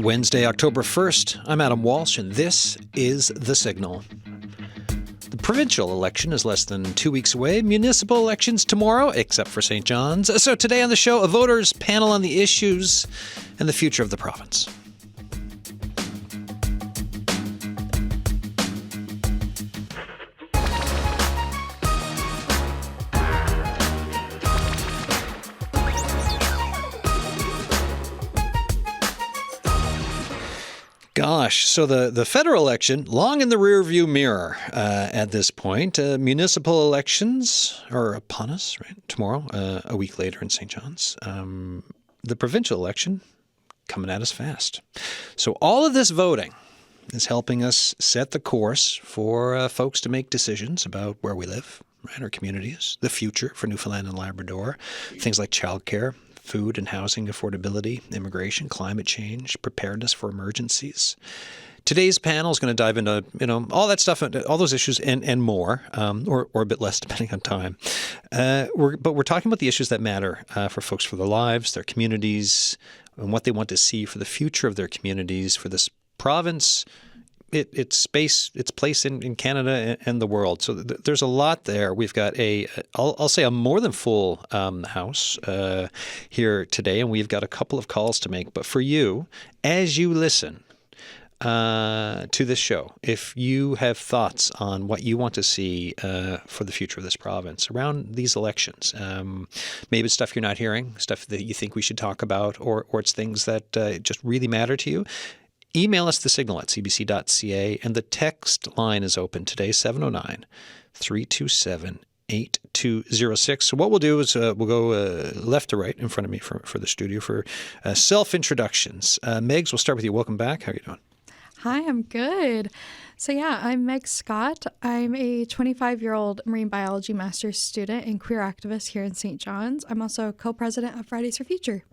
Wednesday, October 1st. I'm Adam Walsh, and this is The Signal. The provincial election is less than 2 weeks away. Municipal elections tomorrow, except for St. John's. So today on the show, a voters panel on the issues and the future of the province. Gosh, so the federal election, long in the rearview mirror at this point. Municipal elections are upon us, right? Tomorrow, a week later in St. John's. The provincial election coming at us fast. So all of this voting is helping us set the course for folks to make decisions about where we live, right? Our communities, the future for Newfoundland and Labrador, things like childcare, food and housing affordability, immigration, climate change, preparedness for emergencies. Today's panel is going to dive into, all that stuff, all those issues and more, or a bit less depending on time. But we're talking about the issues that matter for folks, for their lives, their communities, and what they want to see for the future of their communities, for this province, its space, its place in Canada and the world. So there's a lot there. We've got I'll say a more than full house here today, and we've got a couple of calls to make. But for you, as you listen to this show, if you have thoughts on what you want to see for the future of this province around these elections, maybe it's stuff you're not hearing, stuff that you think we should talk about, or it's things that just really matter to you, email us thesignal@cbc.ca, and the text line is open today, 709-327-8206. So what we'll do is we'll go left to right in front of me for the studio for self-introductions. Megs, we'll start with you. Welcome back. How are you doing? Hi, I'm good. So I'm Meg Scott. I'm a 25-year-old marine biology master's student and queer activist here in St. John's. I'm also co-president of Fridays for Future.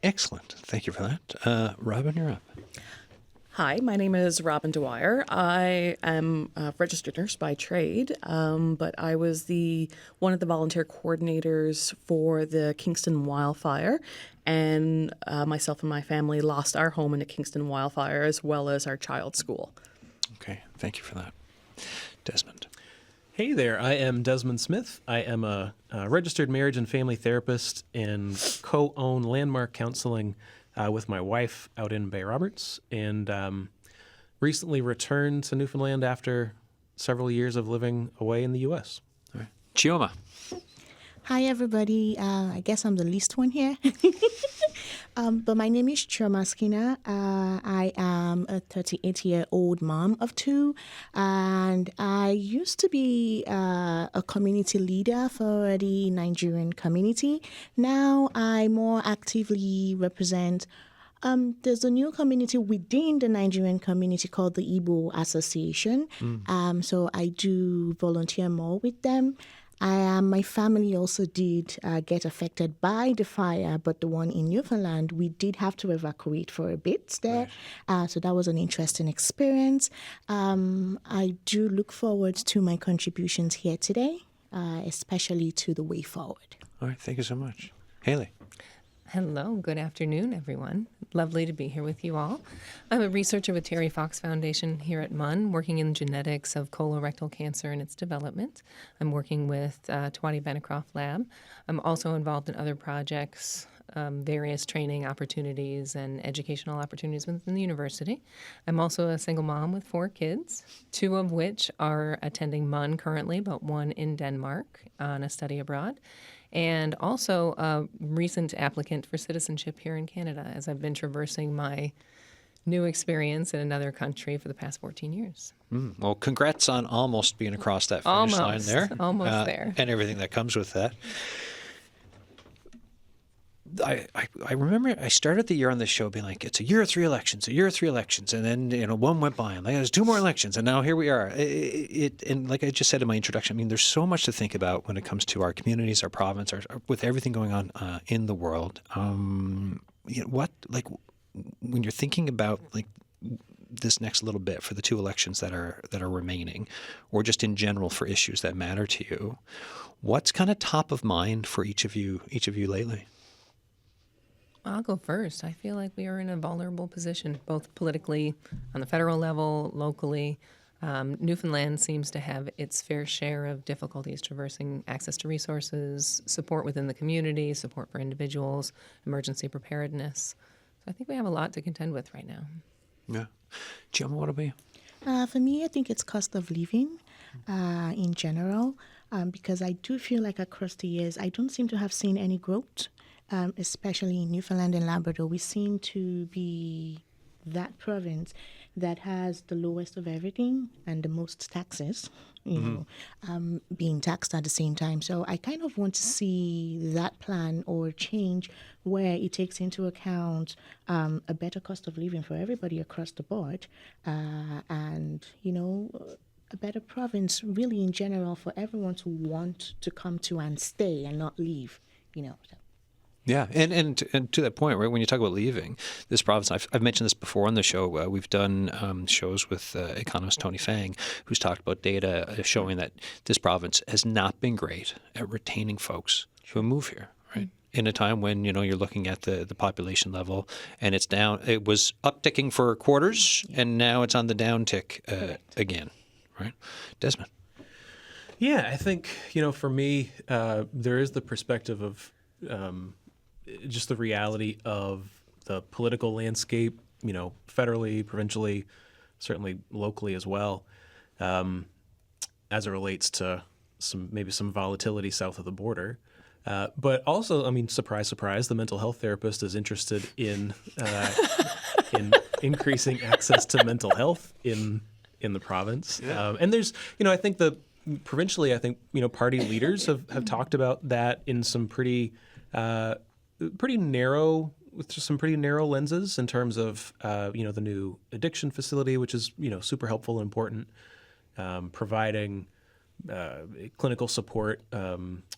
Excellent. Thank you for that. Robin, you're up. Hi, my name is Robin Dwyer. I am a registered nurse by trade, but I was one of the volunteer coordinators for the Kingston wildfire, and myself and my family lost our home in a Kingston wildfire as well as our child's school. Okay, thank you for that. Desmond. Hey there, I am Desmond Smith. I am a registered marriage and family therapist and co-own Landmark Counseling with my wife out in Bay Roberts, and recently returned to Newfoundland after several years of living away in the U.S. All right. Chioma. Hi, everybody. I guess I'm the least one here. But my name is Chioma Skinner. I am a 38-year-old mom of two, and I used to be a community leader for the Nigerian community. Now I more actively represent there's a new community within the Nigerian community called the Igbo Association. So I do volunteer more with them. My family also did get affected by the fire, but the one in Newfoundland, we did have to evacuate for a bit there. Right. So that was an interesting experience. I do look forward to my contributions here today, especially to the way forward. All right. Thank you so much. Haley. Hello, good afternoon, everyone. Lovely to be here with you all. I'm a researcher with Terry Fox Foundation here at MUN, working in genetics of colorectal cancer and its development. I'm working with Twatty Benicroft Lab. I'm also involved in other projects, various training opportunities and educational opportunities within the university. I'm also a single mom with 4 kids, 2 of which are attending MUN currently, but 1 in Denmark on a study abroad. And also a recent applicant for citizenship here in Canada, as I've been traversing my new experience in another country for the past 14 years. Well, congrats on almost being across that finish line there. Almost there. And everything that comes with that. I remember I started the year on this show being like, it's a year of 3 elections, and then one went by, and there's 2 more elections, and now here we are. And like I just said in my introduction, I mean, there's so much to think about when it comes to our communities, our province, with everything going on in the world. When you're thinking about this next little bit for the 2 elections that are remaining, or just in general for issues that matter to you, what's kind of top of mind for each of you lately? I'll go first. I feel like we are in a vulnerable position, both politically, on the federal level, locally. Newfoundland seems to have its fair share of difficulties traversing access to resources, support within the community, support for individuals, emergency preparedness. So I think we have a lot to contend with right now. Yeah. Jim, what about you? For me, I think it's cost of living in general, because I do feel like across the years, I don't seem to have seen any growth, especially in Newfoundland and Labrador. We seem to be that province that has the lowest of everything and the most taxes, being taxed at the same time. So I kind of want to see that plan or change where it takes into account a better cost of living for everybody across the board, and, a better province really in general for everyone to want to come to and stay and not leave, So. Yeah, and to that point, right, when you talk about leaving this province, I've mentioned this before on the show. We've done shows with economist Tony Fang, who's talked about data showing that this province has not been great at retaining folks who move here, right? In a time when, you're looking at the population level and it's down. It was upticking for quarters, and now it's on the downtick again, right? Desmond. Yeah, I think, for me, there is the perspective of just the reality of the political landscape, federally, provincially, certainly locally as well, as it relates to some volatility south of the border. But also, surprise, surprise, the mental health therapist is interested in increasing access to mental health in the province. Yeah. And there's, I think provincially, party leaders have talked about that in some pretty narrow lenses in terms of the new addiction facility, which is super helpful and important, providing clinical support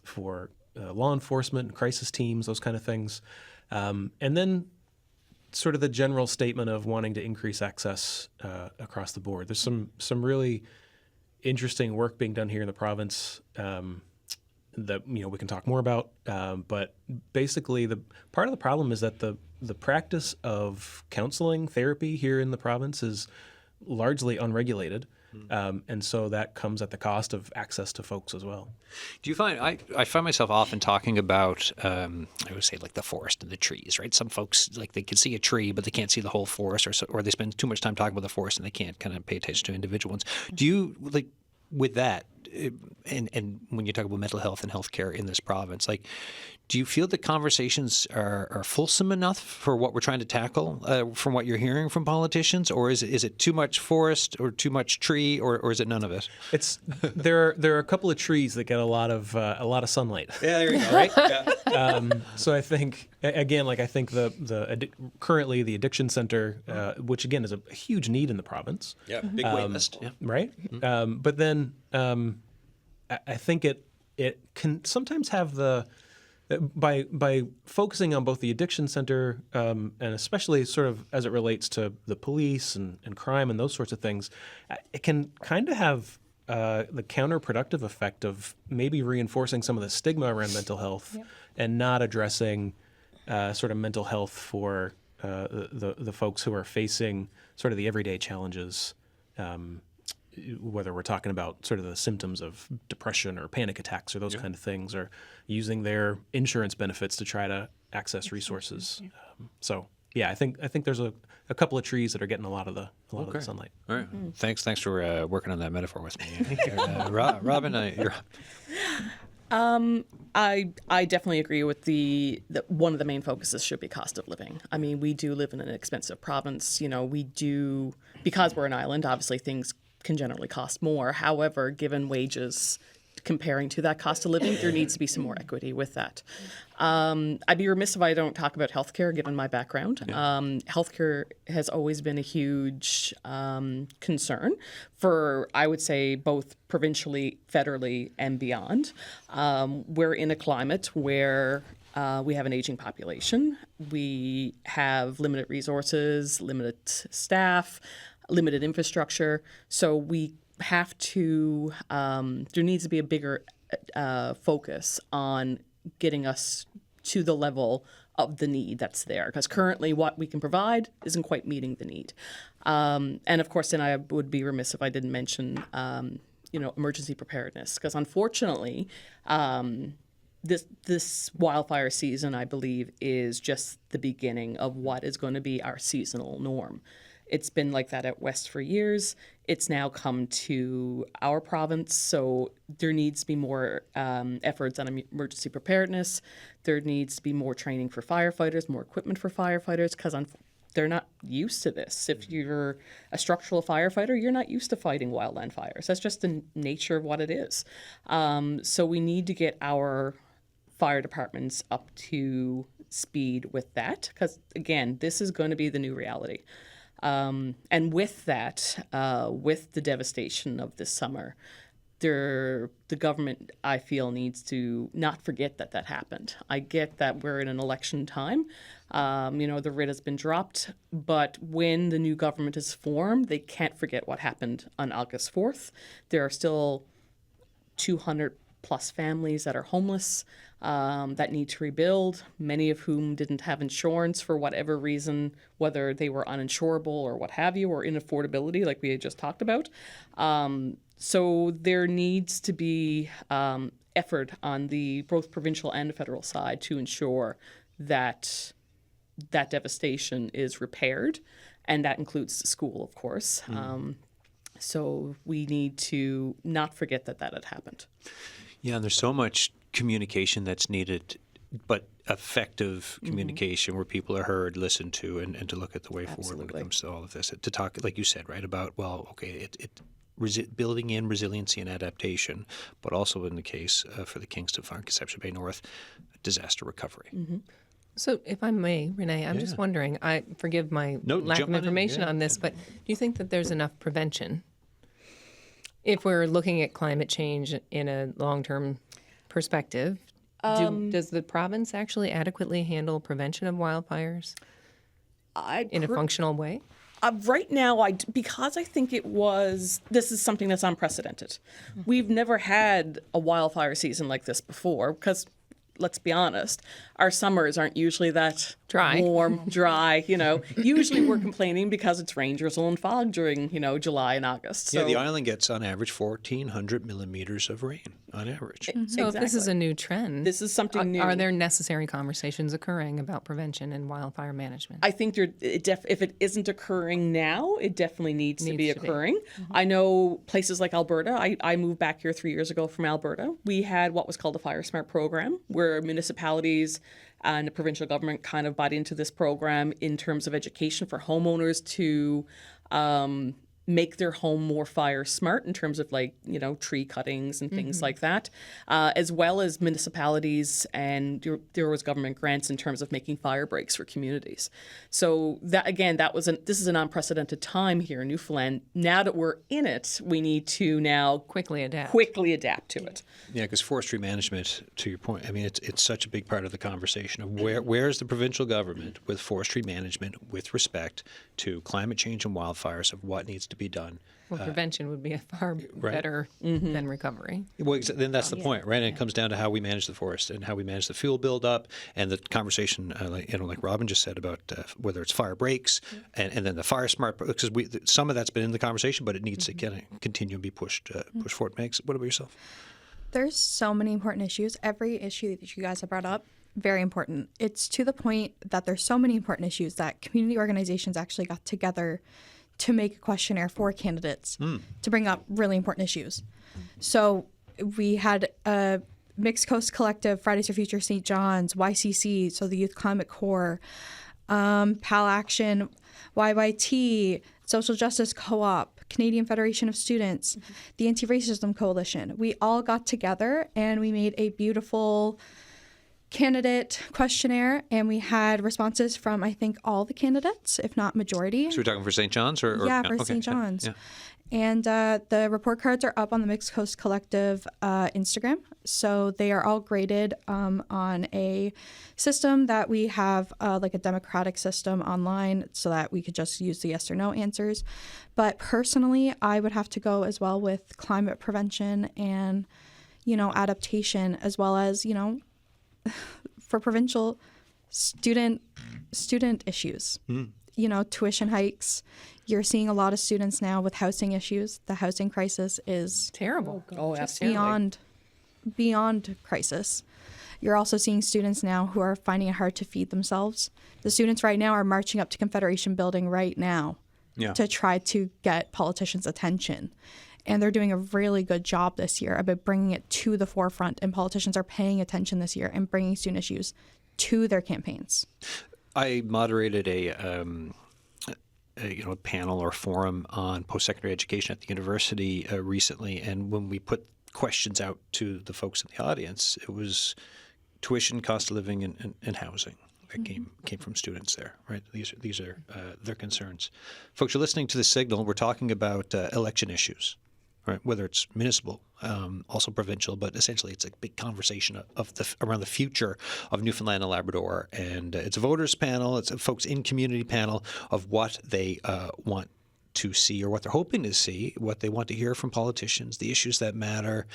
for law enforcement and crisis teams, those kind of things, and then sort of the general statement of wanting to increase access across the board. There's some really interesting work being done here in the province that we can talk more about, but basically the part of the problem is that the practice of counseling therapy here in the province is largely unregulated, and so that comes at the cost of access to folks as well. Do you find I find myself often talking about I would say like the forest and the trees, right? Some folks like they can see a tree but they can't see the whole forest, or they spend too much time talking about the forest and they can't kind of pay attention to individual ones. Do you like with that? And when you talk about mental health and healthcare in this province, like, do you feel the conversations are fulsome enough for what we're trying to tackle from what you're hearing from politicians, or is it too much forest or too much tree, or is it none of it? It's there are a couple of trees that get a lot of sunlight. Yeah, there you go. Right. Yeah. So I think again, I think currently the addiction center, which again is a huge need in the province. Yeah, big wait list. Yeah. Right. Mm-hmm. But then I think it can sometimes have by focusing on both the addiction center and especially sort of as it relates to the police and crime and those sorts of things, it can kind of have the counterproductive effect of maybe reinforcing some of the stigma around mental health and not addressing sort of mental health for the folks who are facing sort of the everyday challenges, whether we're talking about sort of the symptoms of depression or panic attacks or those kind of things, or using their insurance benefits to try to access resources. So yeah, I think there's a couple of trees that are getting a lot of the sunlight. All right. Thanks for working on that metaphor with me. Robin, you're up. I definitely agree with the one of the main focuses should be cost of living. I mean, we do live in an expensive province. We do, because we're an island, obviously things can generally cost more. However, given wages comparing to that cost of living, there needs to be some more equity with that. I'd be remiss if I don't talk about healthcare, given my background. Healthcare has always been a huge concern for, I would say, both provincially, federally, and beyond. We're in a climate where we have an aging population. We have limited resources, limited staff, limited infrastructure. So we have to, there needs to be a bigger focus on getting us to the level of the need that's there, because currently what we can provide isn't quite meeting the need. And of course, then I would be remiss if I didn't mention, emergency preparedness, because unfortunately, this wildfire season, I believe, is just the beginning of what is going to be our seasonal norm. It's been like that at West for years. It's now come to our province, so there needs to be more efforts on emergency preparedness. There needs to be more training for firefighters, more equipment for firefighters, because they're not used to this. If you're a structural firefighter, you're not used to fighting wildland fires. That's just the nature of what it is. So we need to get our fire departments up to speed with that, because, again, this is going to be the new reality. And with that, with the devastation of this summer, the government, I feel, needs to not forget that happened. I get that we're in an election time. The writ has been dropped, but when the new government is formed, they can't forget what happened on August 4th. There are still 200 plus families that are homeless, that need to rebuild, many of whom didn't have insurance for whatever reason, whether they were uninsurable or what have you, or inaffordability like we had just talked about. So there needs to be effort on the both provincial and federal side to ensure that that devastation is repaired, and that includes the school, of course. So we need to not forget that had happened. Yeah, and there's so much communication that's needed, but effective communication where people are heard, listened to, and to look at the way forward when it comes to all of this. To talk, like you said, right, about, building in resiliency and adaptation, but also in the case for the Kingston Fire and Conception Bay North, disaster recovery. So if I may, Renee, I'm just wondering, I forgive my lack of information on this, but do you think that there's enough prevention? If we're looking at climate change in a long-term perspective, does the province actually adequately handle prevention of wildfires in a functional way? Right now, because I think this is something that's unprecedented. We've never had a wildfire season like this before, because let's be honest, our summers aren't usually that dry, warm, dry. Usually we're complaining because it's rain, drizzle, and fog during July and August. So. Yeah, the island gets on average 1,400 millimeters of rain on average. So if this is a new trend, this is something new. Are there necessary conversations occurring about prevention and wildfire management? I think if it isn't occurring now, it definitely needs to be occurring. I know places like Alberta. I moved back here 3 years ago from Alberta. We had what was called a Fire Smart program, where municipalities and the provincial government kind of bought into this program in terms of education for homeowners to make their home more fire smart in terms of tree cuttings and things like that, as well as municipalities, and there was government grants in terms of making fire breaks for communities. So that, again, this is an unprecedented time here in Newfoundland. Now that we're in it, we need to now quickly adapt to it. Yeah, because forestry management, to your point, I mean, it's such a big part of the conversation of where's the provincial government with forestry management with respect to climate change and wildfires, of what needs to be done. Well, prevention would be a far better than recovery. Well, then that's the point, right? And it comes down to how we manage the forest and how we manage the fuel buildup, and the conversation, like Robin just said about whether it's fire breaks and then the fire smart, because some of that's been in the conversation, but it needs to continue and be pushed forward. Megs, what about yourself? There's so many important issues. Every issue that you guys have brought up, very important. It's to the point that there's so many important issues that community organizations actually got together to make a questionnaire for candidates to bring up really important issues. So we had a Mixed Coast Collective, Fridays for Future St. John's, YCC, so the Youth Climate Corps, PAL Action, YYT, Social Justice Co-op, Canadian Federation of Students, the Anti-Racism Coalition. We all got together and we made a beautiful candidate questionnaire, and we had responses from, I think, all the candidates, if not majority. So we're talking for St. John's? or for St. John's. Yeah. And the report cards are up on the Mixed Coast Collective Instagram. So they are all graded on a system that we have, like a democratic system online, so that we could just use the yes or no answers. But personally, I would have to go as well with climate prevention and, adaptation, as well as, for provincial Student issues. You know, tuition hikes. You're seeing a lot of students now with housing issues. The housing crisis is Terrible. Oh, absolutely. beyond crisis. You're also seeing students now who are finding it hard to feed themselves. The students right now are marching up to Confederation Building right now to try to get politicians' attention. And they're doing a really good job this year about bringing it to the forefront. And politicians are paying attention this year and bringing student issues to their campaigns. I moderated a panel or forum on post-secondary education at the university recently, and when we put questions out to the folks in the audience, it was tuition, cost of living, and housing that came from students there. Right? These are their concerns. Folks, you're listening to The Signal. We're talking about election issues. Right, whether it's municipal, also provincial, but essentially it's a big conversation around the future of Newfoundland and Labrador. And it's a voters panel, it's a folks in community panel of what they want to see or what they're hoping to see, what they want to hear from politicians, the issues that matter.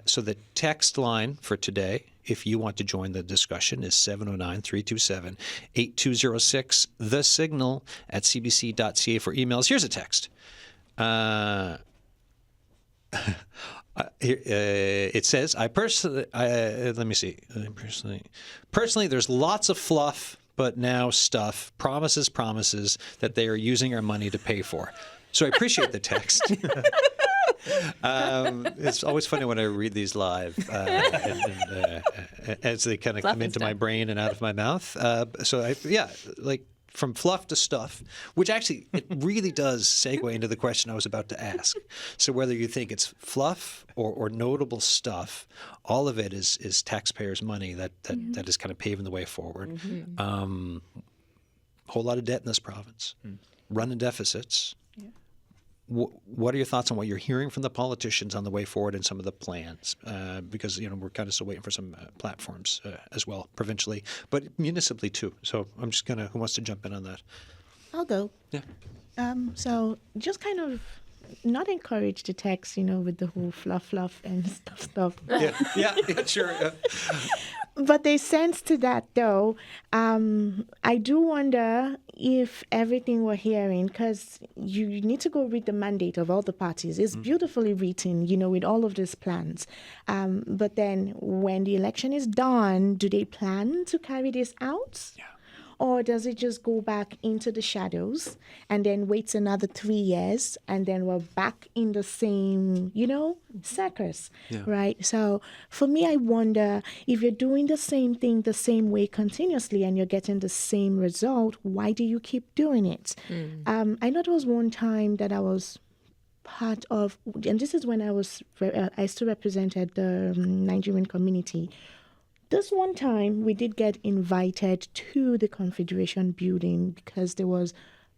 So the text line for today, if you want to join the discussion, is 709-327-8206, The Signal at cbc.ca for emails. Here's a text. It says, personally, there's lots of fluff, but now stuff, promises that they are using our money to pay for. So I appreciate the text. It's always funny when I read these live as they kind of come into my brain and out of my mouth. From fluff to stuff, which actually it really does segue into the question I was about to ask. So whether you think it's fluff or notable stuff, all of it is taxpayers' money that is kind of paving the way forward. Whole lot of debt in this province, running deficits. What are your thoughts on what you're hearing from the politicians on the way forward and some of the plans? Because we're kind of still waiting for some platforms as well, provincially, but municipally too. So I'm just who wants to jump in on that? I'll go. Yeah. So just kind of not encourage the text, with the whole fluff and stuff. Yeah, sure. But there's sense to that, though. I do wonder if everything we're hearing, because you need to go read the mandate of all the parties. It's beautifully written, with all of these plans. But then when the election is done, do they plan to carry this out? Yeah. Or does it just go back into the shadows and then wait another 3 years and then we're back in the same, circus, right? So for me, I wonder if you're doing the same thing the same way continuously and you're getting the same result, why do you keep doing it? I know there was one time that I was part of, and this is when I still represented the Nigerian community. This one time, we did get invited to the Confederation building because there was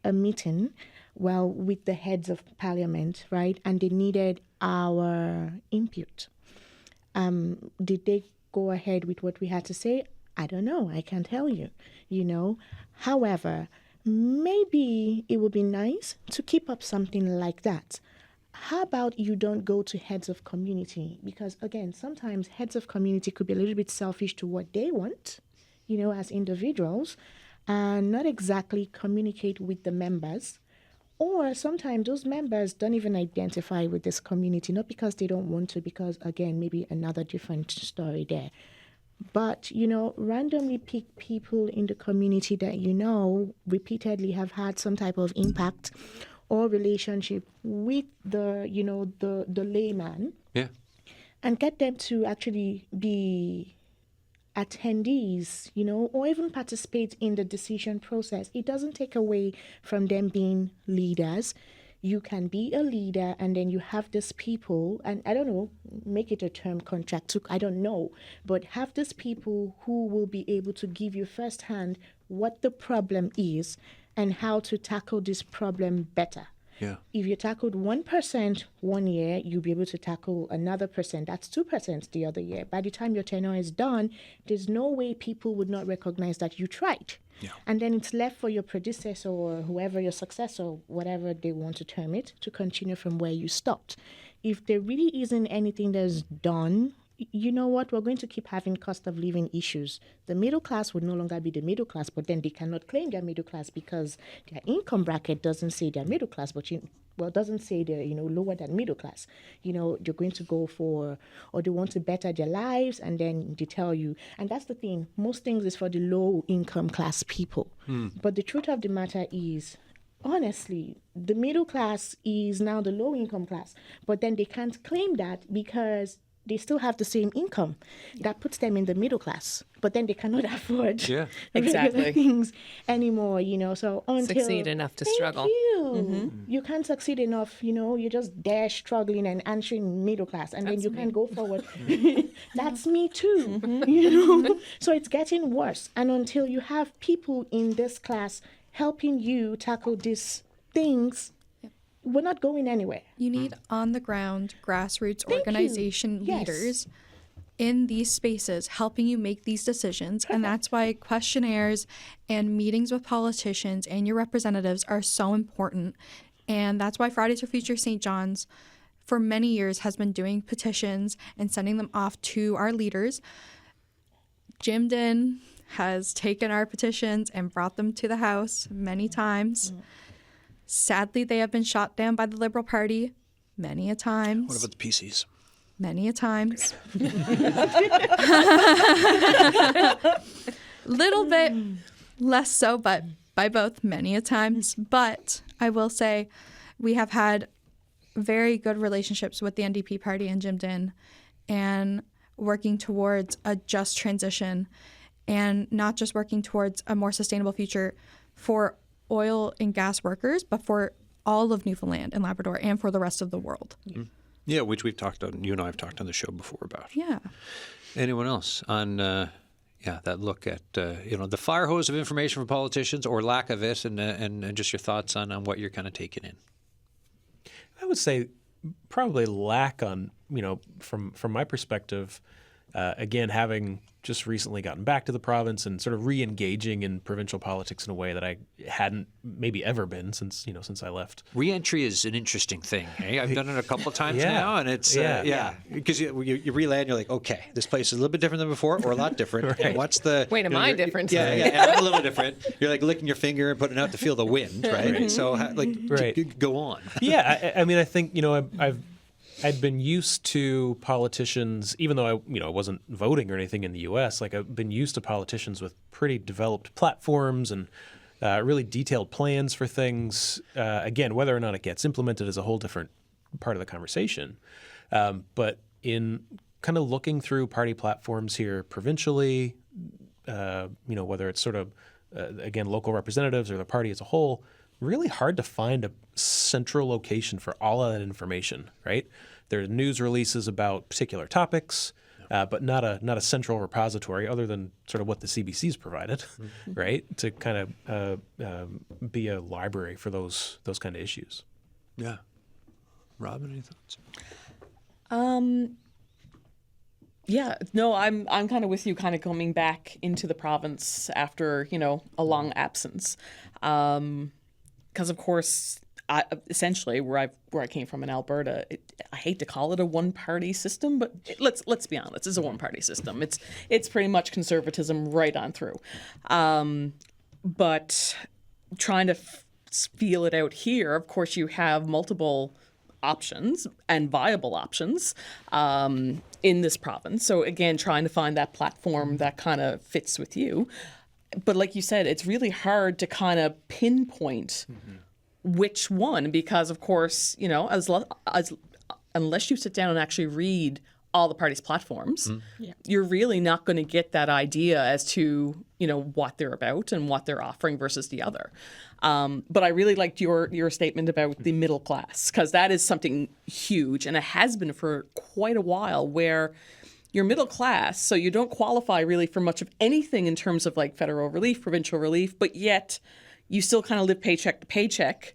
a meeting, with the heads of parliament, right? And they needed our input. Did they go ahead with what we had to say? I don't know. I can't tell you, However, maybe it would be nice to keep up something like that. How about you don't go to heads of community? Because, again, sometimes heads of community could be a little bit selfish to what they want, as individuals, and not exactly communicate with the members. Or sometimes those members don't even identify with this community, not because they don't want to, because, again, maybe another different story there. But, randomly pick people in the community that repeatedly have had some type of impact or relationship with the layman, and get them to actually be attendees, or even participate in the decision process. It doesn't take away from them being leaders. You can be a leader, and then you have these people, and I don't know, make it a term contract, I don't know, but have these people who will be able to give you firsthand what the problem is and how to tackle this problem better. Yeah. If you tackled 1% 1 year, you'll be able to tackle another percent. That's 2% the other year. By the time your tenure is done, there's no way people would not recognize that you tried. Yeah. And then it's left for your predecessor or whoever your successor, whatever they want to term it, to continue from where you stopped. If there really isn't anything that's done, you know what, we're going to keep having cost of living issues. The middle class would no longer be the middle class, but then they cannot claim their middle class because their income bracket doesn't say they're middle class, but it doesn't say they're, lower than middle class. You're going to go for, or they want to better their lives, and then they tell you, and that's the thing, most things is for the low income class people. But the truth of the matter is, honestly, the middle class is now the low income class, but then they can't claim that because they still have the same income. That puts them in the middle class, but then they cannot afford regular things anymore, so until Succeed enough to struggle. You can't succeed enough, you're just there struggling and answering middle class, and then you can't go forward. That's me too, So it's getting worse, and until you have people in this class helping you tackle these things, we're not going anywhere. You need on-the-ground grassroots organization leaders in these spaces helping you make these decisions. And that's why questionnaires and meetings with politicians and your representatives are so important. And that's why Fridays for Future St. John's for many years has been doing petitions and sending them off to our leaders. Jimden has taken our petitions and brought them to the House many times. Sadly, they have been shot down by the Liberal Party many a times. What about the PCs? Many a times. Little bit less so, but by both many a times. But I will say we have had very good relationships with the NDP party and Jimden, and working towards a just transition, and not just working towards a more sustainable future for oil and gas workers, but for all of Newfoundland and Labrador and for the rest of the world. Yeah, which we've talked on, you and I have talked on the show before about. Yeah. Anyone else on, that look at, the fire hose of information from politicians or lack of it, and just your thoughts on what you're kind of taking in? I would say probably lack on, from my perspective, again, having just recently gotten back to the province and sort of re-engaging in provincial politics in a way that I hadn't maybe ever been since I left. Re-entry is an interesting thing. Hey? I've done it a couple of times now, and it's because you re-land, you're like, okay, this place is a little bit different than before, or a lot different. Right. And what's the Wait, am I different? Yeah, I'm a little different. You're like licking your finger and putting it out to feel the wind, right? So go on. Yeah, I mean, I think I'd been used to politicians, even though I wasn't voting or anything in the U.S. Like I've been used to politicians with pretty developed platforms and really detailed plans for things. Again, whether or not it gets implemented is a whole different part of the conversation. But in kind of looking through party platforms here provincially, whether it's sort of again local representatives or the party as a whole, really hard to find a central location for all of that information, right? There's news releases about particular topics, but not a central repository other than sort of what the CBC's provided, right? To kind of be a library for those kind of issues. Yeah. Robin, any thoughts? Yeah, no, I'm kind of with you, kind of coming back into the province after, a long absence. Because of course, essentially where I came from in Alberta, I hate to call it a one-party system, but let's be honest, it's a one-party system. It's pretty much conservatism right on through. But trying to feel it out here, of course, you have multiple options and viable options in this province. So again, trying to find that platform that kind of fits with you. But like you said, it's really hard to kind of pinpoint which one, because of course, unless you sit down and actually read all the parties' platforms, you're really not going to get that idea as to, what they're about and what they're offering versus the other. But I really liked your statement about the middle class, because that is something huge, and it has been for quite a while, where you're middle class, so you don't qualify really for much of anything in terms of like federal relief, provincial relief, but yet you still kind of live paycheck to paycheck.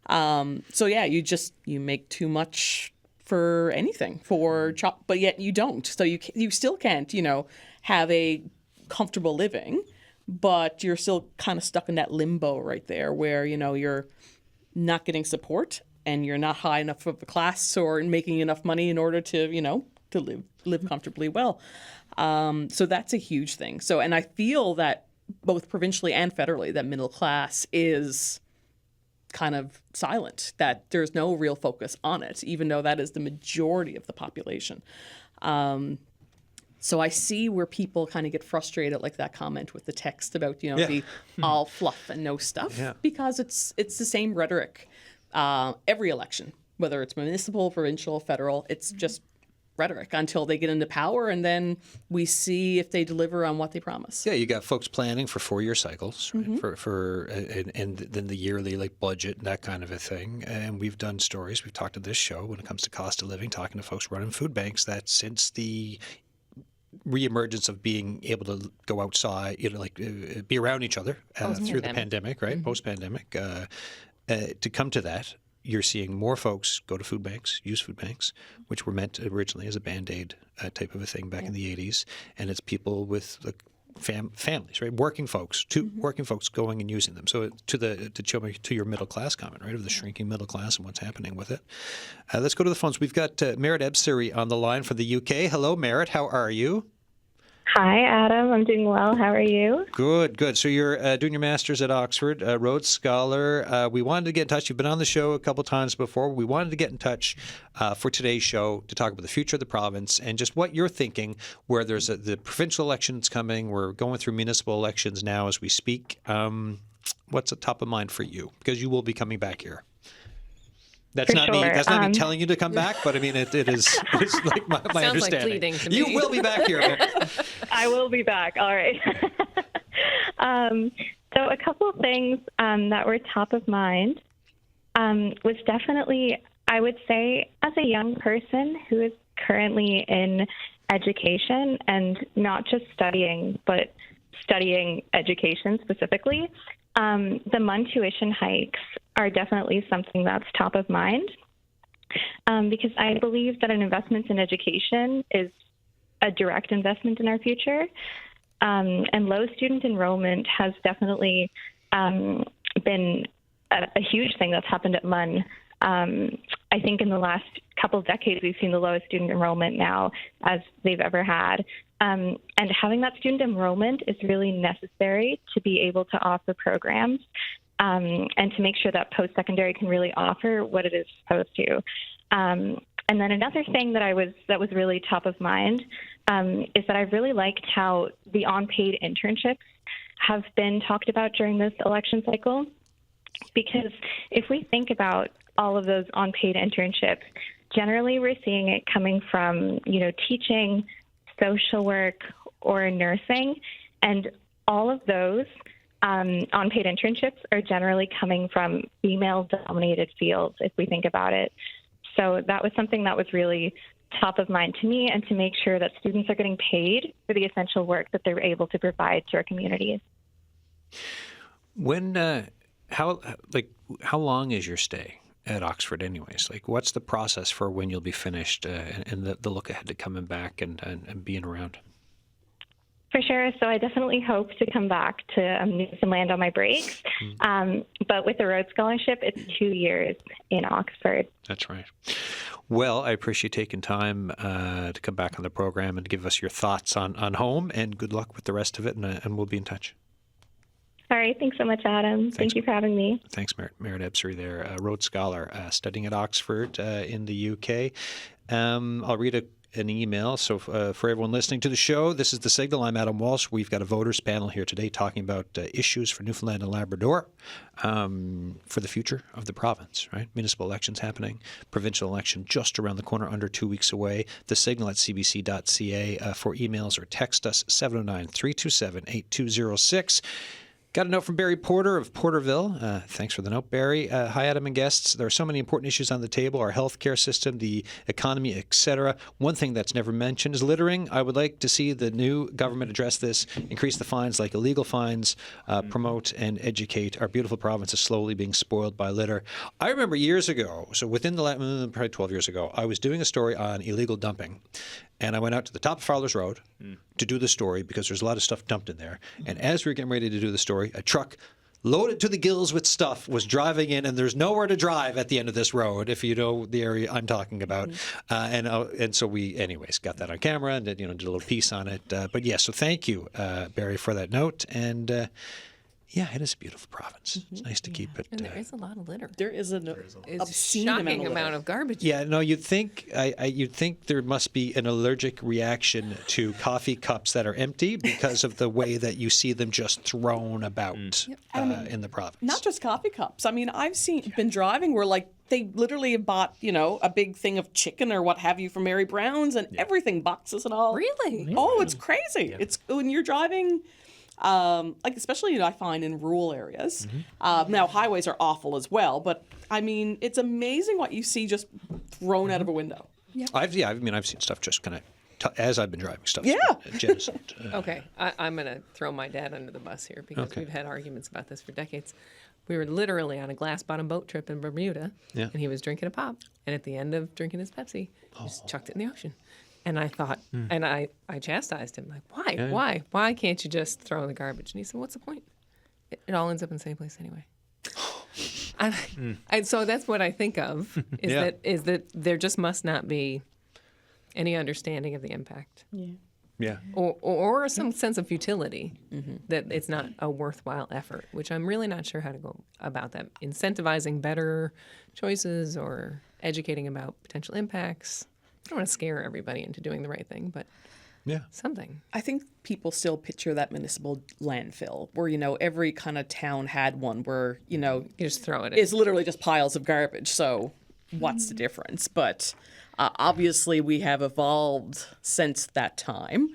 So yeah, you make too much for anything but yet you don't. So you still can't, have a comfortable living, but you're still kind of stuck in that limbo right there where, you're not getting support and you're not high enough of a class or making enough money in order to, to live live comfortably well. So that's a huge thing. So, and I feel that both provincially and federally, that middle class is kind of silent, that there's no real focus on it, even though that is the majority of the population. So I see where people kind of get frustrated, like that comment with the text about, the all fluff and no stuff, because it's the same rhetoric. Every election, whether it's municipal, provincial, federal, it's just rhetoric until they get into power, and then we see if they deliver on what they promise. Yeah, you got folks planning for 4-year cycles, right? And then the yearly budget and that kind of a thing. And we've done stories. We've talked to this show when it comes to cost of living, talking to folks running food banks, that since the reemergence of being able to go outside, be around each other through the pandemic, right? Post-pandemic, to come to that, you're seeing more folks go to food banks, use food banks, which were meant originally as a Band-Aid type of a thing back in the 80s. And it's people with families, right? Working folks going and using them. So to your middle class comment, right, of the shrinking middle class and what's happening with it. Let's go to the phones. We've got Merritt Ebsary on the line from the UK. Hello, Merritt. How are you? Hi, Adam. I'm doing well. How are you? Good. So you're doing your master's at Oxford, Rhodes Scholar. We wanted to get in touch. You've been on the show a couple times before. We wanted to get in touch for today's show to talk about the future of the province and just what you're thinking, where there's the provincial elections coming. We're going through municipal elections now as we speak. What's at top of mind for you? Because you will be coming back here. That's For not sure. me. That's not me telling you to come back, but I mean, it's like my Sounds understanding. like pleading to me. You will be back here. I will be back. All right. So a couple of things that were top of mind was definitely, I would say, as a young person who is currently in education and not just studying, but studying education specifically, the MUN tuition hikes are definitely something that's top of mind because I believe that an investment in education is a direct investment in our future. And low student enrollment has definitely been a huge thing that's happened at MUN. I think in the last couple of decades, we've seen the lowest student enrollment now as they've ever had. And having that student enrollment is really necessary to be able to offer programs and to make sure that post-secondary can really offer what it is supposed to. And then another thing that was really top of mind is that I really liked how the unpaid internships have been talked about during this election cycle. Because if we think about all of those unpaid internships, generally we're seeing it coming from, teaching, social work, or nursing. And all of those unpaid internships are generally coming from female-dominated fields, if we think about it. So that was something that was really top of mind to me, and to make sure that students are getting paid for the essential work that they're able to provide to our communities. How long is your stay at Oxford anyways? What's the process for when you'll be finished and the look ahead to coming back and being around? For sure. So I definitely hope to come back to Newfoundland on my breaks. But with the Rhodes Scholarship, it's 2 years in Oxford. That's right. Well, I appreciate taking time to come back on the program and give us your thoughts on home, and good luck with the rest of it, and we'll be in touch. All right. Thanks so much, Adam. Thank you for having me. Thanks, Merritt Ebsary there, Rhodes Scholar, studying at Oxford in the UK. I'll read an email. So for everyone listening to the show, this is The Signal. I'm Adam Walsh. We've got a voters panel here today talking about issues for Newfoundland and Labrador for the future of the province, right? Municipal elections happening, provincial election just around the corner, under 2 weeks away. The Signal at cbc.ca for emails, or text us 709-327-8206. Got a note from Barry Porter of Porterville. Thanks for the note, Barry. Hi, Adam and guests. There are so many important issues on the table: our healthcare system, the economy, etc. One thing that's never mentioned is littering. I would like to see the new government address this, increase the fines like illegal fines, promote and educate. Our beautiful province is slowly being spoiled by litter. I remember years ago, so within the last, probably 12 years ago, I was doing a story on illegal dumping. And I went out to the top of Fowler's Road to do the story because there's a lot of stuff dumped in there. And as we were getting ready to do the story, a truck loaded to the gills with stuff, was driving in, and there's nowhere to drive at the end of this road, if you know the area I'm talking about. And so we, anyways, got that on camera and did a little piece on it. But yeah, so thank you, Barry, for that note. And yeah, it is a beautiful province. It's nice to keep it. And there is a lot of litter. There is an It's obscene shocking amount of garbage. Yeah, no, you'd think there must be an allergic reaction to coffee cups that are empty because of the way that you see them just thrown about in the province. Not just coffee cups. I mean, I've been driving where like they literally have bought, a big thing of chicken or what have you from Mary Brown's and everything, boxes and all. Really? Oh, it's crazy. Yeah. It's when you're driving. Like especially I find in rural areas. Now highways are awful as well, but I mean it's amazing what you see just thrown out of a window. Yep. I've seen stuff just kind of as I've been driving stuff. Yeah. Jettisoned. Okay, I'm going to throw my dad under the bus here because we've had arguments about this for decades. We were literally on a glass-bottom boat trip in Bermuda, and he was drinking a pop, and at the end of drinking his Pepsi, he just chucked it in the ocean. And I thought, and I chastised him, like, why? Yeah. Why can't you just throw in the garbage? And he said, what's the point? It all ends up in the same place anyway. And so that's what I think of, is that there just must not be any understanding of the impact. Yeah. Or some sense of futility, that it's not a worthwhile effort, which I'm really not sure how to go about that. Incentivizing better choices or educating about potential impacts. I don't want to scare everybody into doing the right thing, but something. I think people still picture that municipal landfill where, every kind of town had one where, You just throw it in. it's literally just piles of garbage. So what's the difference? But obviously we have evolved since that time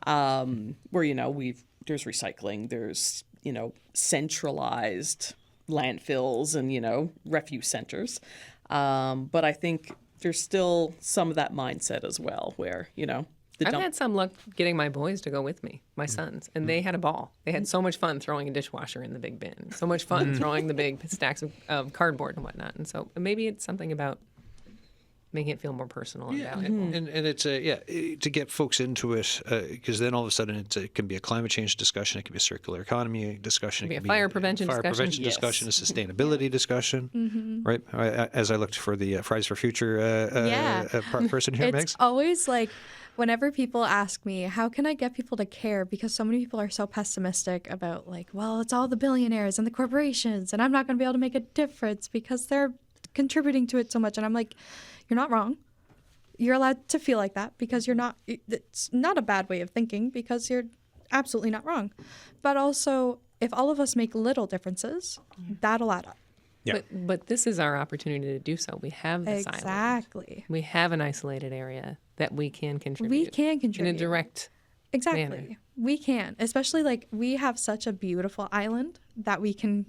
where, there's recycling, there's, centralized landfills and, refuse centers. But I think there's still some of that mindset as well where, I've had some luck getting my boys to go with me, my sons, and they had a ball. They had so much fun throwing a dishwasher in the big bin, so much fun throwing the big stacks of cardboard and whatnot. And so maybe it's something about making it feel more personal and valuable. And it's to get folks into it, because then all of a sudden it can be a climate change discussion, it can be a circular economy discussion, It can be a fire prevention discussion. discussion, a sustainability discussion, right? As I looked for the Fridays for Future person here, Megs. It's always like, whenever people ask me, how can I get people to care? Because so many people are so pessimistic about like, well, it's all the billionaires and the corporations, and I'm not going to be able to make a difference because they're contributing to it so much. And I'm like, you're not wrong. You're allowed to feel like that because it's not a bad way of thinking because you're absolutely not wrong. But also, if all of us make little differences, that'll add up. Yeah. But this is our opportunity to do so. We have this island. Exactly. We have an isolated area that we can contribute. We can contribute. In a direct manner. We can. Especially like we have such a beautiful island that we can,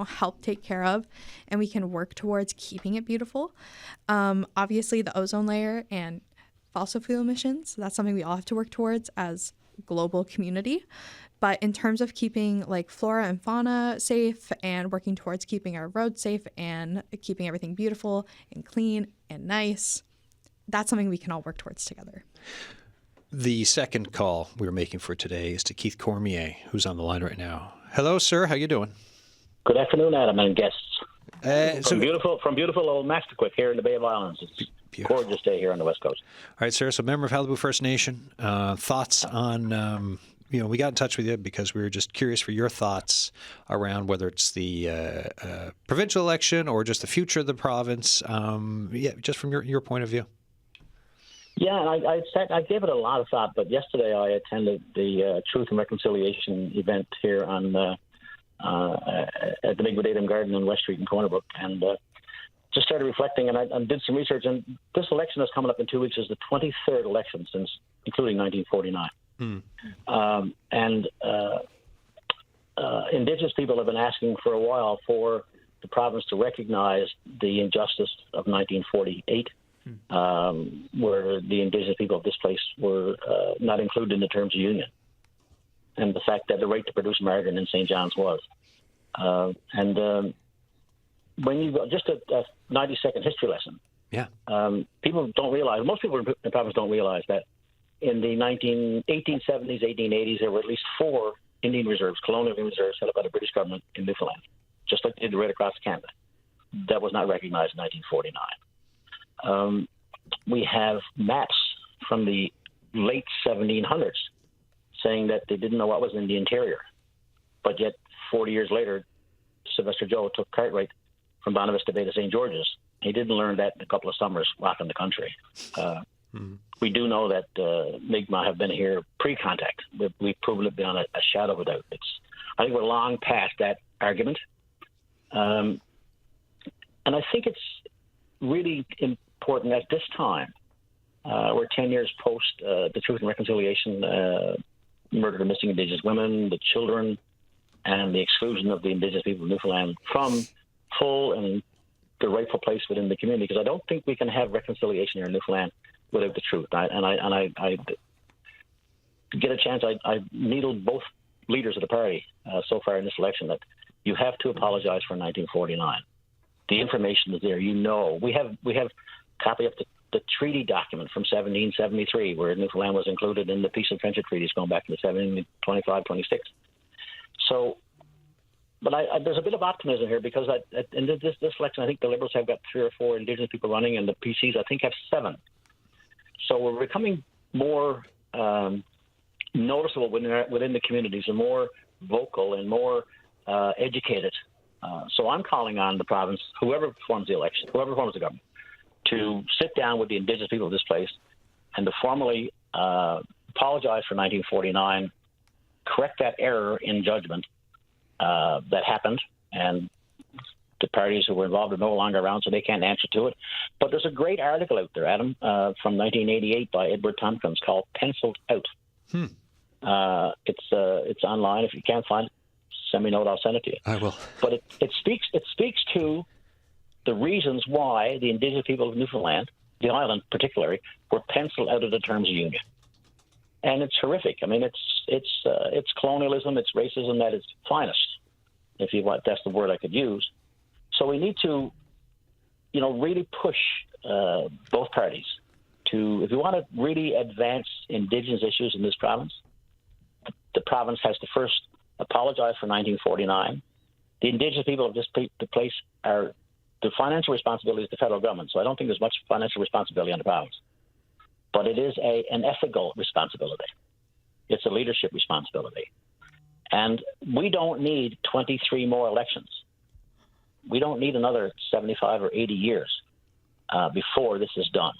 help take care of, and we can work towards keeping it beautiful. Obviously, the ozone layer and fossil fuel emissions, that's something we all have to work towards as a global community. But in terms of keeping like flora and fauna safe and working towards keeping our roads safe and keeping everything beautiful and clean and nice, that's something we can all work towards together. The second call we're making for today is to Keith Cormier, who's on the line right now. Hello, sir. How you doing? Good afternoon, Adam, and guests. From beautiful old Maxtaquac here in the Bay of Islands. It's a gorgeous day here on the West Coast. All right, sir. So, member of Halibut First Nation, thoughts on, we got in touch with you because we were just curious for your thoughts around whether it's the provincial election or just the future of the province. Just from your point of view. Yeah, and I gave it a lot of thought, but yesterday I attended the Truth and Reconciliation event here on at the Big Wadadum Garden on West Street in Corner Brook, and just started reflecting, and I did some research, and this election that's coming up in 2 weeks is the 23rd election since, including 1949. Indigenous people have been asking for a while for the province to recognize the injustice of 1948, where the Indigenous people of this place were not included in the terms of union, and the fact that the right to produce margarine in St. John's was. When you go, just a 90-second history lesson, people don't realize, most people in the province don't realize that in the 1870s, 1880s, there were at least 4 Indian reserves, colonial Indian reserves set up by the British government in Newfoundland, just like they did right across Canada. That was not recognized in 1949. We have maps from the late 1700s saying that they didn't know what was in the interior. But yet, 40 years later, Sylvester Joe took Cartwright from Bonavista Bay to St. George's. He didn't learn that in a couple of summers walking the country. We do know that Mi'kmaq have been here pre-contact. We've proven it beyond a shadow of a doubt. I think we're long past that argument. And I think it's really important at this time. We're 10 years post the Truth and Reconciliation, murder of missing Indigenous women, the children, and the exclusion of the Indigenous people of Newfoundland from full and the rightful place within the community. Because I don't think we can have reconciliation here in Newfoundland without the truth. I get a chance. I needled both leaders of the party so far in this election that you have to apologize for 1949. The information is there. We have copy of the treaty document from 1773, where Newfoundland was included in the peace and friendship treaties going back to 1725, 26. So, but there's a bit of optimism here because in this election, I think the Liberals have got 3 or 4 Indigenous people running, and the PCs, I think, have 7. So we're becoming more noticeable within the communities and more vocal and more educated. So I'm calling on the province, whoever forms the election, whoever forms the government, to sit down with the Indigenous people of this place and to formally apologize for 1949, correct that error in judgment that happened, and the parties who were involved are no longer around, so they can't answer to it. But there's a great article out there, Adam, from 1988 by Edward Tompkins called "Penciled Out." It's online. If you can't find it, send me a note. I'll send it to you. I will. But it speaks to the reasons why the Indigenous people of Newfoundland, the island particularly, were penciled out of the terms of union. And it's horrific. I mean, it's colonialism, it's racism at its finest, if you want. That's the word I could use. So we need to, really push both parties to, if you want to really advance Indigenous issues in this province, the province has to first apologize for 1949. The Indigenous people of this place are, the financial responsibility is the federal government, so I don't think there's much financial responsibility on the province. But it is an ethical responsibility. It's a leadership responsibility. And we don't need 23 more elections. We don't need another 75 or 80 years before this is done.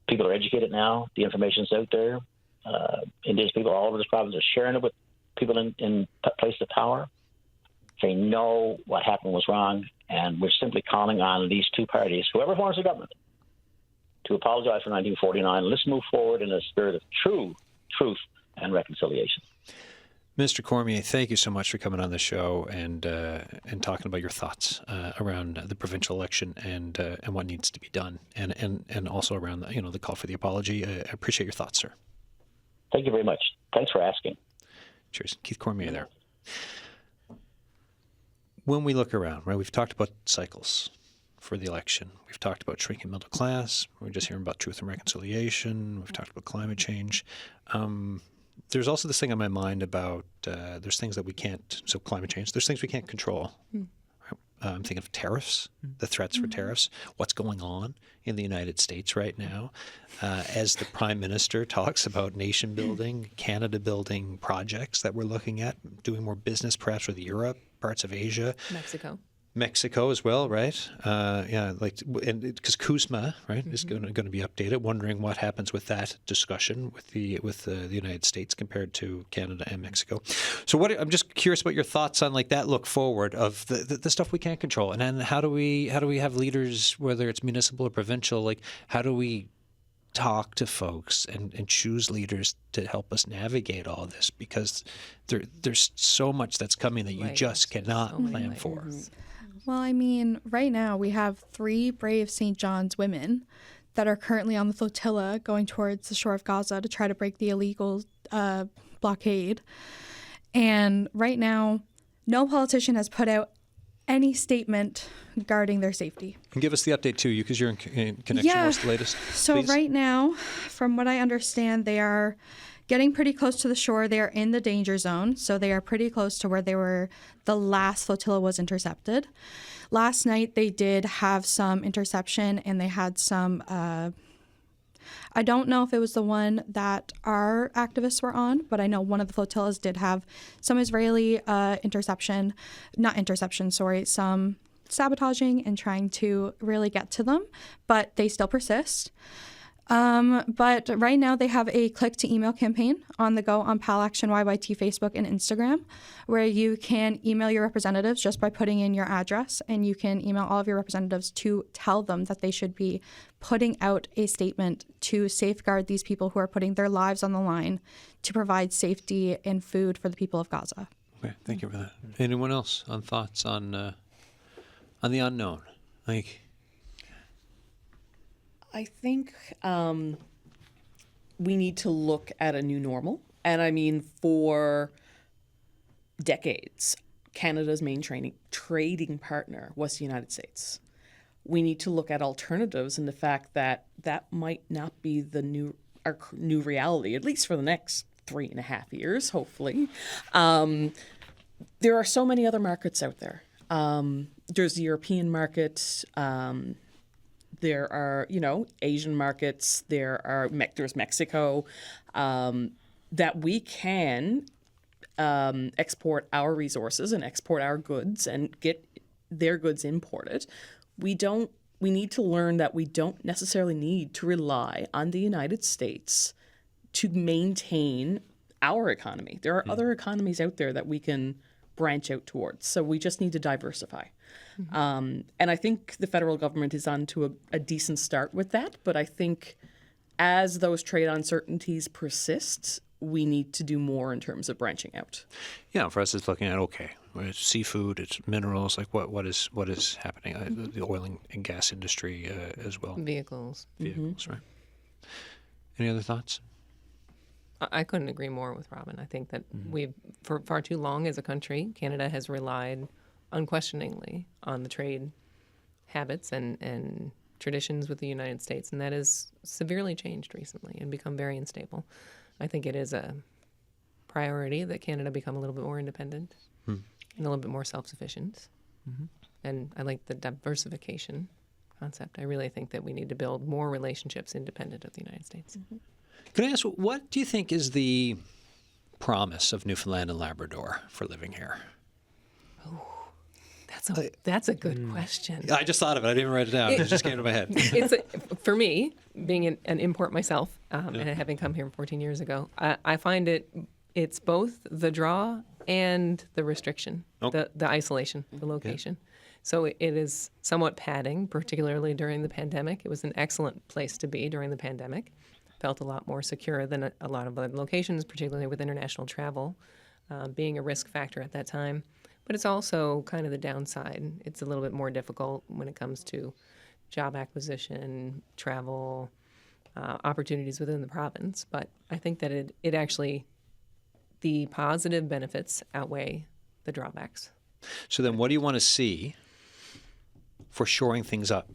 People are educated now. The information's out there. Indigenous people all over this province are sharing it with people in places of power. They know what happened was wrong, and we're simply calling on these two parties, whoever forms the government, to apologize for 1949. Let's move forward in a spirit of truth and reconciliation. Mr. Cormier, thank you so much for coming on the show and talking about your thoughts around the provincial election and what needs to be done, and also around the call for the apology. I appreciate your thoughts, sir. Thank you very much. Thanks for asking. Cheers. Keith Cormier there. When we look around, right, we've talked about cycles for the election. We've talked about shrinking middle class. We're just hearing about truth and reconciliation. We've talked about climate change. There's also this thing on my mind about there's things that we can't, so climate change, there's things we can't control. I'm thinking of tariffs, the threats for tariffs, what's going on in the United States right now. As the Prime Minister talks about nation building, Canada building projects that we're looking at, doing more business perhaps with Europe, parts of Asia. Mexico as well, right? Because CUSMA, right, is going to be updated. Wondering what happens with that discussion with the United States compared to Canada and Mexico. So, I'm just curious about your thoughts on that look forward of the stuff we can't control, and then how do we have leaders, whether it's municipal or provincial, how do we talk to folks and choose leaders to help us navigate all this, because there's so much that's coming that you just cannot plan for. Well, I mean, right now we have 3 brave St. John's women that are currently on the flotilla going towards the shore of Gaza to try to break the illegal blockade. And right now, no politician has put out any statement regarding their safety. And give us the update too, because you're in connection. What's the latest? So please? Right now, from what I understand, they are getting pretty close to the shore. They are in the danger zone, so they are pretty close to where the last flotilla was intercepted. Last night they did have some interception, and they had some, I don't know if it was the one that our activists were on, but I know one of the flotillas did have some Israeli some sabotaging and trying to really get to them, but they still persist. But right now they have a click to email campaign on the go on PAL Action YYT Facebook and Instagram, where you can email your representatives just by putting in your address, and you can email all of your representatives to tell them that they should be putting out a statement to safeguard these people who are putting their lives on the line to provide safety and food for the people of Gaza. Okay, thank you for that. Anyone else on thoughts on the unknown? I think we need to look at a new normal. And I mean, for decades, Canada's main trading partner was the United States. We need to look at alternatives and the fact that that might not be our new reality, at least for the next 3.5 years, hopefully. There are so many other markets out there. There's the European market. There are, Asian markets. There's Mexico, that we can export our resources and export our goods and get their goods imported. We need to learn that we don't necessarily need to rely on the United States to maintain our economy. There are other economies out there that we can branch out towards. So we just need to diversify. And I think the federal government is on to a decent start with that. But I think as those trade uncertainties persist, we need to do more in terms of branching out. Yeah, for us, it's looking at it's seafood, it's minerals. Like what is happening? The oil and gas industry as well. Vehicles, right? Any other thoughts? I couldn't agree more with Robin. I think that for far too long as a country, Canada has relied unquestioningly on the trade habits and traditions with the United States, and that has severely changed recently and become very unstable. I think it is a priority that Canada become a little bit more independent and a little bit more self-sufficient. And I like the diversification concept. I really think that we need to build more relationships independent of the United States. Can I ask, what do you think is the promise of Newfoundland and Labrador for living here? That's a good question. I just thought of it. I didn't write it down. It just came to my head. For me, being an import myself, and having come here 14 years ago, I find it's both the draw and the restriction, the isolation, the location. So it is somewhat padding, particularly during the pandemic. It was an excellent place to be during the pandemic. Felt a lot more secure than a lot of other locations, particularly with international travel being a risk factor at that time. But it's also kind of the downside. It's a little bit more difficult when it comes to job acquisition, travel, opportunities within the province. But I think that it actually, the positive benefits outweigh the drawbacks. So then what do you want to see for shoring things up?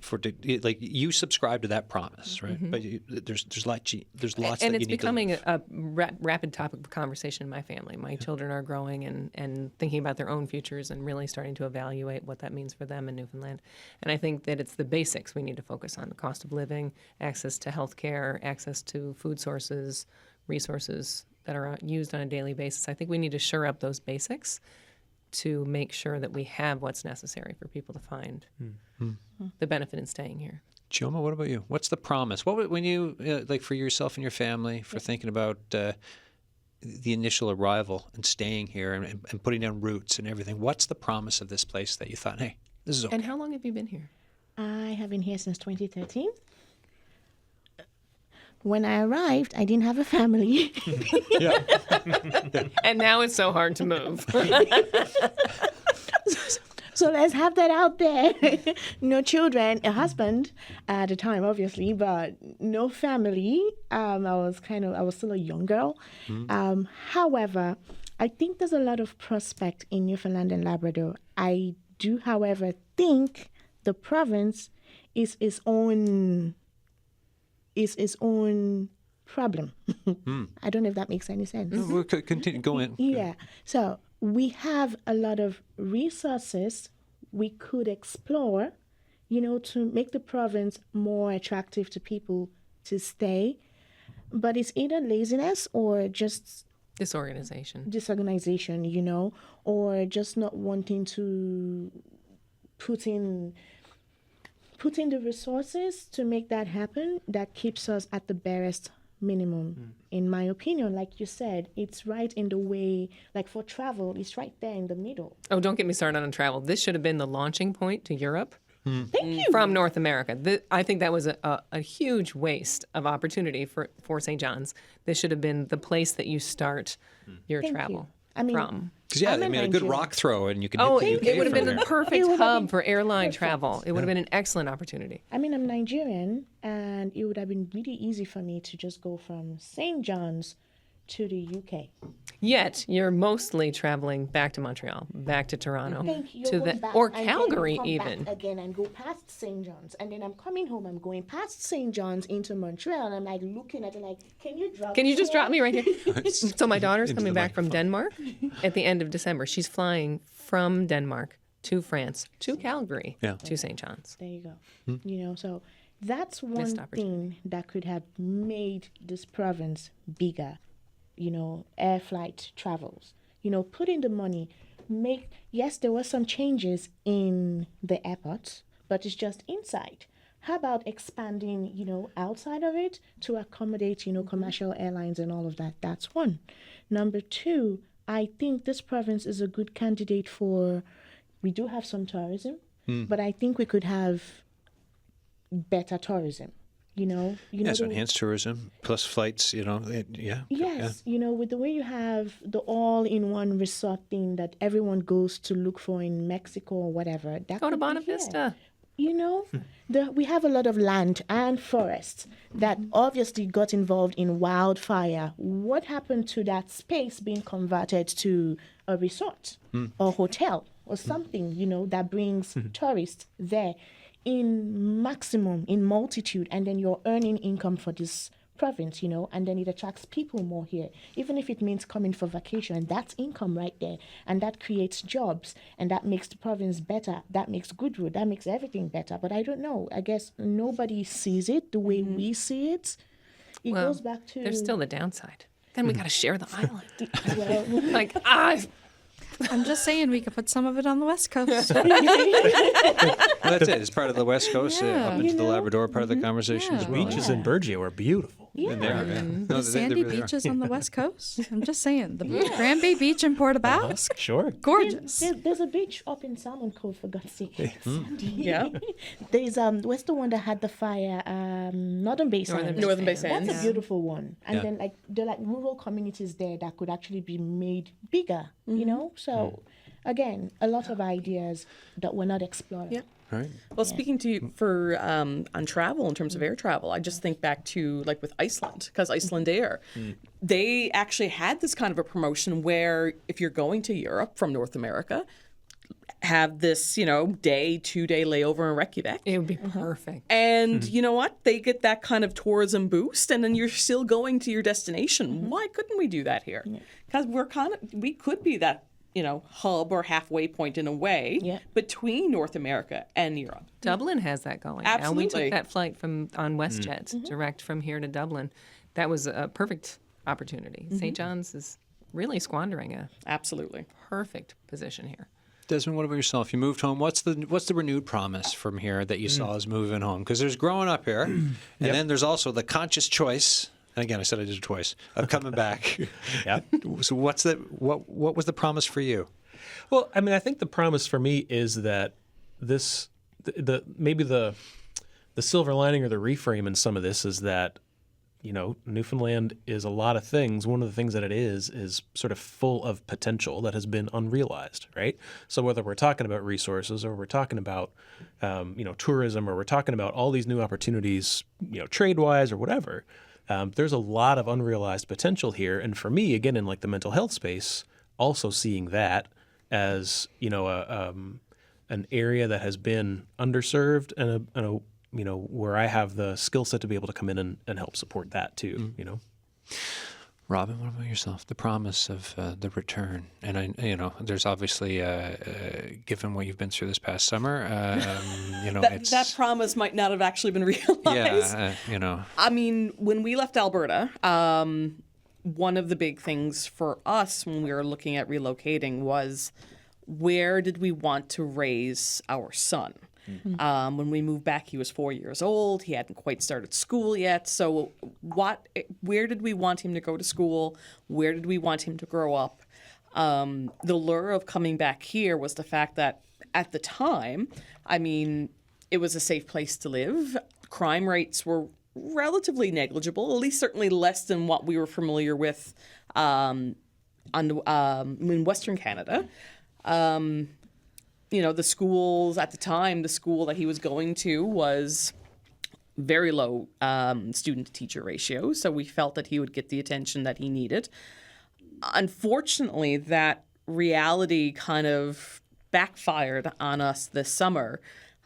Like you subscribe to that promise, right? But there's lots and that you it's need becoming a rapid topic of conversation in my family. My children are growing and thinking about their own futures and really starting to evaluate what that means for them in Newfoundland. And I think that it's the basics we need to focus on: the cost of living, access to health care, access to food sources, resources that are used on a daily basis. I think we need to shore up those basics to make sure that we have what's necessary for people to find the benefit in staying here. Chioma, what about you? What's the promise? When you, like for yourself and your family, for thinking about the initial arrival and staying here and putting down roots and everything, what's the promise of this place that you thought, hey, this is okay? And how long have you been here? I have been here since 2013. When I arrived, I didn't have a family. And now it's so hard to move. So let's have that out there. No children, a husband at the time, obviously, but no family. I was still a young girl. However, I think there's a lot of prospect in Newfoundland and Labrador. I do, however, think the province is its own problem. I don't know if that makes any sense. We'll continue. Go in. Yeah. So we have a lot of resources we could explore, to make the province more attractive to people to stay. But it's either laziness or just Disorganization. or just not wanting to put in the resources to make that happen that keeps us at the barest minimum, in my opinion. Like you said, it's right in the way, like for travel, it's right there in the middle. Oh, don't get me started on travel. This should have been the launching point to Europe. Thank you. From North America. I think that was a huge waste of opportunity for St. John's. This should have been the place that you start your Thank travel you. I mean, from. Because I'm I a mean, a good Nigerian. rock throw, and you can Oh, hit the UK it would have from been there. the perfect It would have hub been for airline perfect. travel. It would have been an excellent opportunity. I mean, I'm Nigerian, and it would have been really easy for me to just go from St. John's to the UK. Yet you're mostly traveling back to Montreal, back to Toronto, Thank you. to You're the going back or and then Calgary come even. back again and go past St. John's, and then I'm coming home. I'm going past St. John's into Montreal, and I'm like looking at it like, can you drop? Can you just here? drop me right here? So my daughter's Into coming the back from Denmark at the end of December. She's flying from Denmark to France to Calgary to St. John's. There you go. So that's one thing that could have made this province bigger. Air flight travels. Put in the money. Yes, there were some changes in the airports, but it's just inside. How about expanding, outside of it to accommodate, commercial airlines and all of that? That's one. Number two, I think this province is a good candidate for, we do have some tourism, but I think we could have better tourism. So enhanced tourism plus flights. Yes, with the way you have the all-in-one resort thing that everyone goes to look for in Mexico or whatever. That Go to could be Bonavista. Vista. We have a lot of land and forests that obviously got involved in wildfire. What happened to that space being converted to a resort or hotel or something, that brings tourists there in multitude, and then you're earning income for this province, and then it attracts people more here. Even if it means coming for vacation, that's income right there, and that creates jobs, and that makes the province better. That makes Goodwood, that makes everything better. But I don't know. I guess nobody sees it the way we see it. It goes back to There's still the downside. Then we got to share the island. well, Like, I'm just saying we could put some of it on the West Coast. Well, that's it. It's part of the West Coast, up into the Labrador part of the conversation as well. Beaches in Burgea were beautiful. And there, No, The sandy really are. beaches on the West Coast. I'm just saying. The Grand Bay Beach in Port aux Basques. Sure. Gorgeous. there's a beach up in Salmon Cove, for God's sake. Yeah. There's what's the one that had the fire? Northern Bay Sands. Northern Bay Sands. That's a beautiful one. And then there are rural communities there that could actually be made bigger, So again, a lot of ideas that were not explored. Yeah. Right. Well, speaking to you for on travel in terms of air travel, I just think back to like with Iceland, because Iceland Air, they actually had this kind of a promotion where if you're going to Europe from North America, have this, 2-day layover in Reykjavik. it would be perfect. And you know what? They get that kind of tourism boost, and then you're still going to your destination. Why couldn't we do that here? Because we could be that, hub or halfway point in a way between North America and Europe. Dublin has that going. Absolutely. Now, we took that flight on WestJet direct from here to Dublin. That was a perfect opportunity. St. John's is really squandering a Absolutely. perfect position here. Desmond, what about yourself? You moved home. What's the renewed promise from here that you saw as moving home? Because there's growing up here, and then there's also the conscious choice. And again, I said I did it twice of coming back. Yeah. So what was the promise for you? Well, I mean, I think the promise for me is that maybe the silver lining or the reframe in some of this is that, Newfoundland is a lot of things. One of the things that it is sort of full of potential that has been unrealized, right? So whether we're talking about resources or we're talking about, tourism, or we're talking about all these new opportunities, trade-wise or whatever, there's a lot of unrealized potential here. And for me, again, in like the mental health space, also seeing that as, an area that has been underserved and where I have the skill set to be able to come in and help support that too. Robin, what about yourself? The promise of the return, and there's obviously, given what you've been through this past summer, that promise might not have actually been realized. I mean, when we left Alberta, one of the big things for us when we were looking at relocating was, where did we want to raise our son? When we moved back, he was 4 years old. He hadn't quite started school yet. So where did we want him to go to school? Where did we want him to grow up? The lure of coming back here was the fact that at the time, I mean, it was a safe place to live. Crime rates were relatively negligible, at least certainly less than what we were familiar with in Western Canada. The schools at the time, the school that he was going to was very low student-to-teacher ratio, so we felt that he would get the attention that he needed. Unfortunately, that reality kind of backfired on us this summer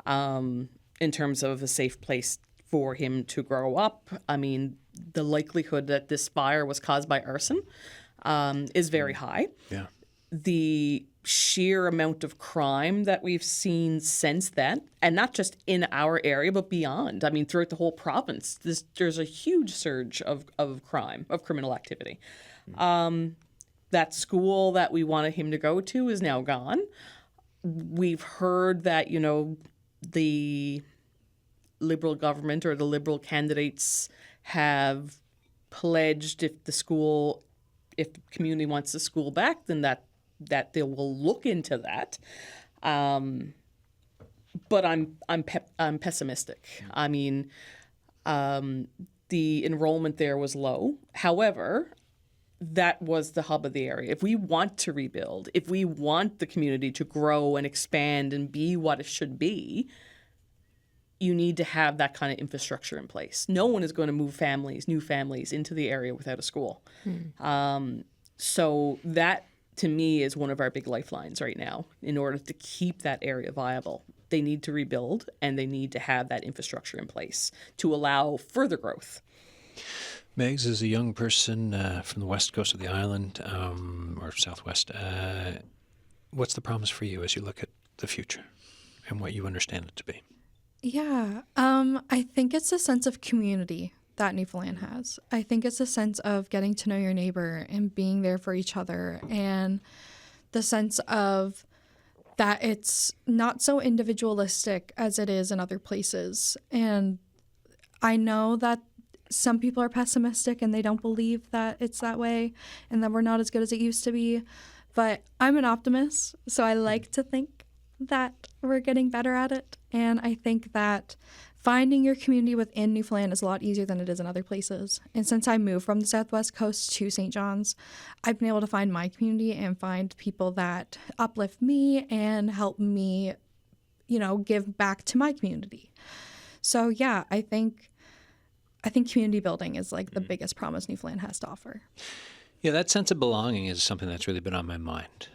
in terms of a safe place for him to grow up. I mean, the likelihood that this fire was caused by arson is very high. Yeah. The sheer amount of crime that we've seen since then, and not just in our area, but beyond. I mean, throughout the whole province, there's a huge surge of crime, of criminal activity. That school that we wanted him to go to is now gone. We've heard that, the Liberal government or the Liberal candidates have pledged if the community wants the school back, then that they will look into that. But I'm pessimistic. I mean, the enrollment there was low. However, that was the hub of the area. If we want to rebuild, if we want the community to grow and expand and be what it should be, you need to have that kind of infrastructure in place. No one is going to move new families into the area without a school. So that, to me, is one of our big lifelines right now. In order to keep that area viable, they need to rebuild, and they need to have that infrastructure in place to allow further growth. Megs, as a young person from the west coast of the island, or southwest, what's the promise for you as you look at the future and what you understand it to be? Yeah, I think it's a sense of community that Newfoundland has. I think it's a sense of getting to know your neighbor and being there for each other, and the sense of that it's not so individualistic as it is in other places. And I know that some people are pessimistic and they don't believe that it's that way and that we're not as good as it used to be. But I'm an optimist, so I like to think that we're getting better at it. And I think that finding your community within Newfoundland is a lot easier than it is in other places. And since I moved from the southwest coast to St. John's, I've been able to find my community and find people that uplift me and help me, give back to my community. So yeah, I think community building is like the biggest promise Newfoundland has to offer. Yeah, that sense of belonging is something that's really been on my mind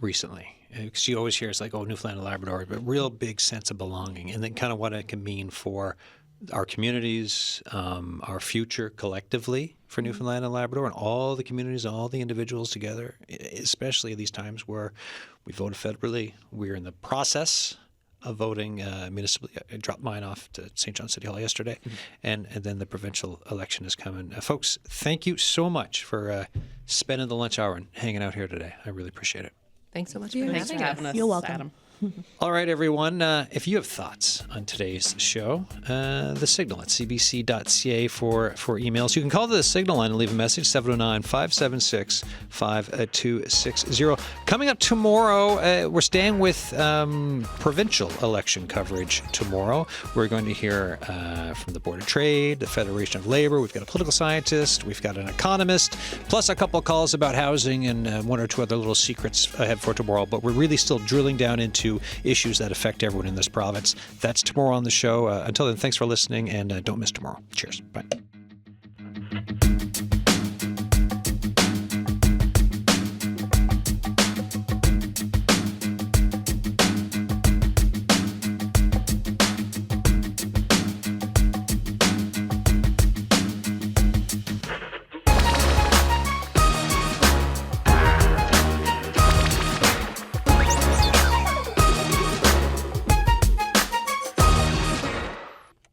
recently. Because you always hear it's like, oh, Newfoundland and Labrador, but real big sense of belonging, and then kind of what it can mean for our communities, our future collectively for Newfoundland and Labrador, and all the communities, all the individuals together, especially at these times where we voted federally. We're in the process of voting municipally. I dropped mine off to St. John City Hall yesterday, and then the provincial election is coming. Folks, thank you so much for spending the lunch hour and hanging out here today. I really appreciate it. Thanks so much Thanks for having us. You're welcome. Adam. All right, everyone. If you have thoughts on today's show, the Signal at cbc.ca for emails. You can call the Signal line and leave a message, 709-576-5260. Coming up tomorrow, we're staying with provincial election coverage tomorrow. We're going to hear from the Board of Trade, the Federation of Labor. We've got a political scientist. We've got an economist, plus a couple of calls about housing and one or two other little secrets ahead for tomorrow. But we're really still drilling down into issues that affect everyone in this province. That's tomorrow on the show. Until then, thanks for listening, and don't miss tomorrow. Cheers. Bye.